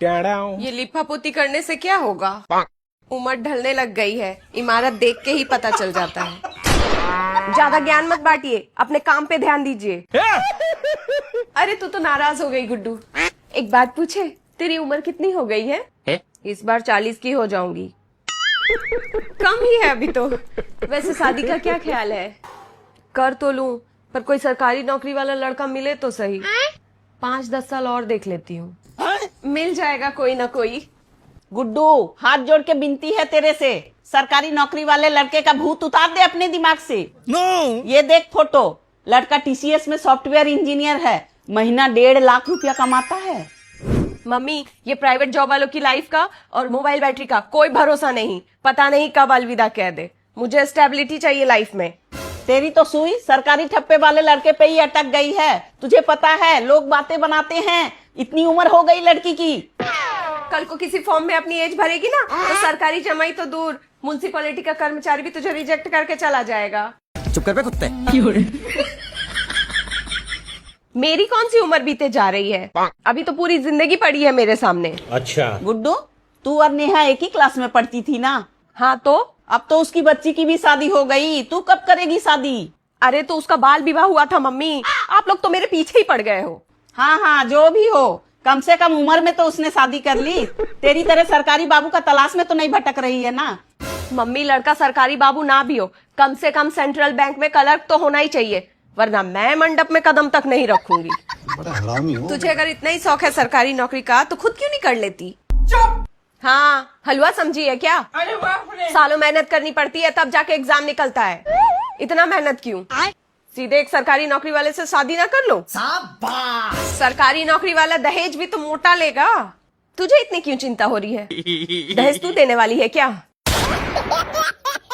ये लिपापोती करने से क्या होगा? उम्र ढलने लग गई है, इमारत देख के ही पता चल जाता है। ज्यादा ज्ञान मत बांटिए, अपने काम पे ध्यान दीजिए। अरे तू तो नाराज हो गई गुड्डू। एक बात पूछे, तेरी उम्र कितनी हो गई है? इस बार 40 की हो जाऊंगी। कम ही है अभी तो। वैसे शादी का क्या ख्याल है? कर तो लूं, पर कोई सरकारी नौकरी वाला लड़का मिले तो सही। 5-10 साल और देख लेती हूँ, मिल जाएगा कोई ना कोई। गुड्डू, हाथ जोड़ के विनती है तेरे से, सरकारी नौकरी वाले लड़के का भूत उतार दे अपने दिमाग से। ये देख फोटो, लड़का टीसीएस में सॉफ्टवेयर इंजीनियर है, महीना 1.5 लाख रुपया कमाता है। मम्मी, ये प्राइवेट जॉब वालों की लाइफ का और मोबाइल बैटरी का कोई भरोसा नहीं। पता नहीं कब अलविदा कह दे। मुझे स्टेबिलिटी चाहिए लाइफ में। तेरी तो सुई सरकारी ठप्पे वाले लड़के पे ही अटक गई है। तुझे पता है, लोग बातें बनाते हैं, इतनी उम्र हो गई लड़की की। कल को किसी फॉर्म में अपनी एज भरेगी ना, तो सरकारी जमाई तो दूर, म्युनिसिपैलिटी का कर्मचारी भी तुझे रिजेक्ट करके चला जाएगा। चुप कर बे कुत्ते। मेरी कौन सी उम्र बीते जा रही है? अभी तो पूरी जिंदगी पड़ी है मेरे सामने। अच्छा गुड्डू, तू और नेहा एक ही क्लास में पढ़ती थी ना? हाँ तो? अब तो उसकी बच्ची की भी शादी हो गई, तू कब करेगी शादी? अरे तो उसका बाल विवाह हुआ था मम्मी, आप लोग तो मेरे पीछे ही पड़ गए हो। हाँ हाँ, जो भी हो, कम से कम उम्र में तो उसने शादी कर ली। तेरी तरह सरकारी बाबू का तलाश में तो नहीं भटक रही है ना? मम्मी, लड़का सरकारी बाबू ना भी हो, कम से कम सेंट्रल बैंक में क्लर्क तो होना ही चाहिए, वरना मैं मंडप में कदम तक नहीं रखूंगी। बड़ा हरामी हो। तुझे अगर इतना ही शौक है सरकारी नौकरी का, तो खुद क्यों नहीं कर लेती? चुप। हाँ, हलवा समझी है क्या? अरे बाप रे। सालों मेहनत करनी पड़ती है, तब जाके एग्जाम निकलता है। इतना मेहनत क्यों? सीधे एक सरकारी नौकरी वाले से शादी ना कर लो। सरकारी नौकरी वाला दहेज भी तो मोटा लेगा। तुझे इतनी क्यों चिंता हो रही है? दहेज तू देने वाली है क्या?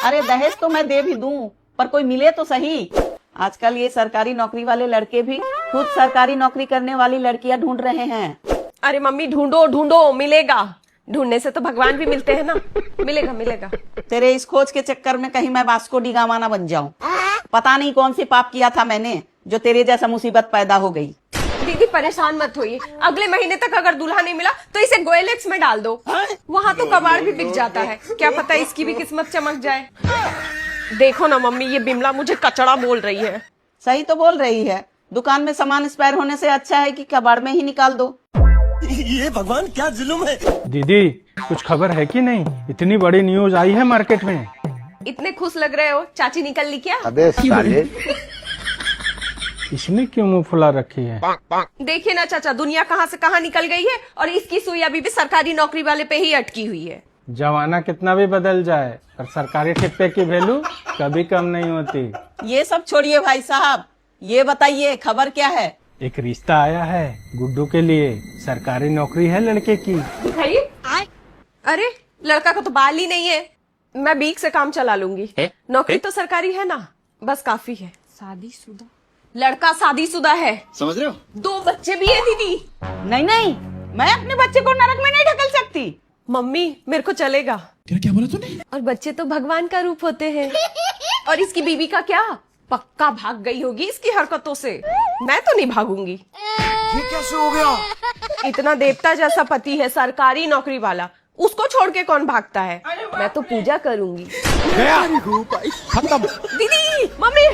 अरे दहेज तो मैं दे भी दूं, पर कोई मिले तो सही। आजकल ये सरकारी नौकरी वाले लड़के भी खुद सरकारी नौकरी करने वाली लड़कियां ढूंढ रहे हैं। अरे मम्मी, ढूंढो ढूंढो, मिलेगा। ढूंढने से तो भगवान भी मिलते हैं ना। मिलेगा मिलेगा। तेरे इस खोज के चक्कर में कहीं मैं वास्को डी गामा ना बन जाऊं। पता नहीं कौन सी पाप किया था मैंने, जो तेरे जैसा मुसीबत पैदा हो गई। दीदी परेशान मत होइए, अगले महीने तक अगर दूल्हा नहीं मिला तो इसे गोएलेक्स में डाल दो। वहाँ तो कबाड़ भी बिक जाता है, क्या पता इसकी भी किस्मत चमक जाए। देखो ना मम्मी, ये बिमला मुझे कचड़ा बोल रही है। सही तो बोल रही है, दुकान में सामान स्पेयर होने से अच्छा है कि कबाड़ में ही निकाल दो। ये भगवान क्या जुल्म है। दीदी, कुछ खबर है कि नहीं? इतनी बड़ी न्यूज आई है मार्केट में। इतने खुश लग रहे हो, चाची निकल ली क्या? अबे साले। इसने क्यों मुंह फुला रखी है? देखिए ना चाचा, दुनिया कहाँ से कहाँ निकल गई है, और इसकी सुई अभी भी सरकारी नौकरी वाले पे ही अटकी हुई है। जमाना कितना भी बदल जाए, पर सरकारी ठप्पे की वैल्यू कभी कम नहीं होती। ये सब छोड़िए भाई साहब, ये बताइए खबर क्या है? एक रिश्ता आया है गुड्डू के लिए, सरकारी नौकरी है लड़के की। अरे लड़का का तो बाल ही नहीं है, मैं बीक से काम चला लूंगी। नौकरी तो सरकारी है ना, बस काफी है। शादीशुदा लड़का, शादीशुदा है, समझ रहे हो? 2 बच्चे भी है दीदी। नहीं नहीं, मैं अपने बच्चे को नरक में नहीं ढकल सकती। मम्मी मेरे को चलेगा। क्या बोला तूने? और बच्चे तो भगवान का रूप होते हैं। और इसकी बीवी का क्या, पक्का भाग गई होगी इसकी हरकतों से। मैं तो नहीं भागूंगी। ये कैसे हो गया? इतना देवता जैसा पति है, सरकारी नौकरी वाला, उसको छोड़ के कौन भागता है? मैं तो पूजा करूंगी। खत्म। दीदी, मम्मी।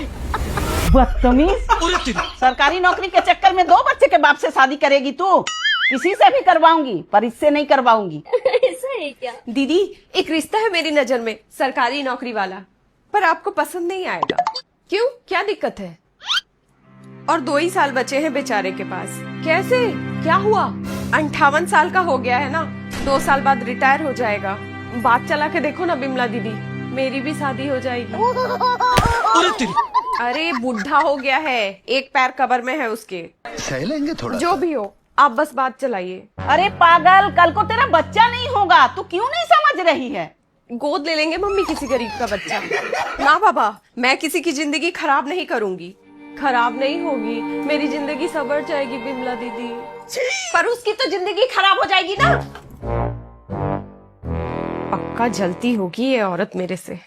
बदतमीज, सरकारी नौकरी के चक्कर में 2 बच्चे के बाप से शादी करेगी तू? किसी से भी करवाऊंगी, पर इससे नहीं करवाऊंगी। ऐसा है क्या? दीदी, एक रिश्ता है मेरी नजर में, सरकारी नौकरी वाला, पर आपको पसंद नहीं आएगा। क्यों, क्या दिक्कत है? और 2 ही साल बचे हैं बेचारे के पास। कैसे, क्या हुआ? 58 साल का हो गया है ना, 2 साल बाद रिटायर हो जाएगा। बात चला के देखो ना बिमला दीदी, मेरी भी शादी हो जाएगी। अरे बुढ़ा हो गया है, एक पैर कब्र में है उसके। सहलेंगे थोड़ा। जो भी हो, आप बस बात चलाइए। अरे पागल, कल को तेरा बच्चा नहीं होगा, तू क्यों नहीं समझ रही है? गोद ले लेंगे मम्मी किसी गरीब का बच्चा। ना बाबा, मैं किसी की जिंदगी खराब नहीं करूंगी। खराब नहीं होगी, मेरी जिंदगी संवर जाएगी बिमला दीदी। पर उसकी तो जिंदगी खराब हो जाएगी ना। पक्का जलती होगी ये औरत मेरे से।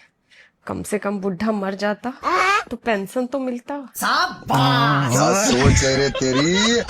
कम से कम बुढ़ा मर जाता तो पेंशन तो मिलता। क्या सोच है रे तेरी।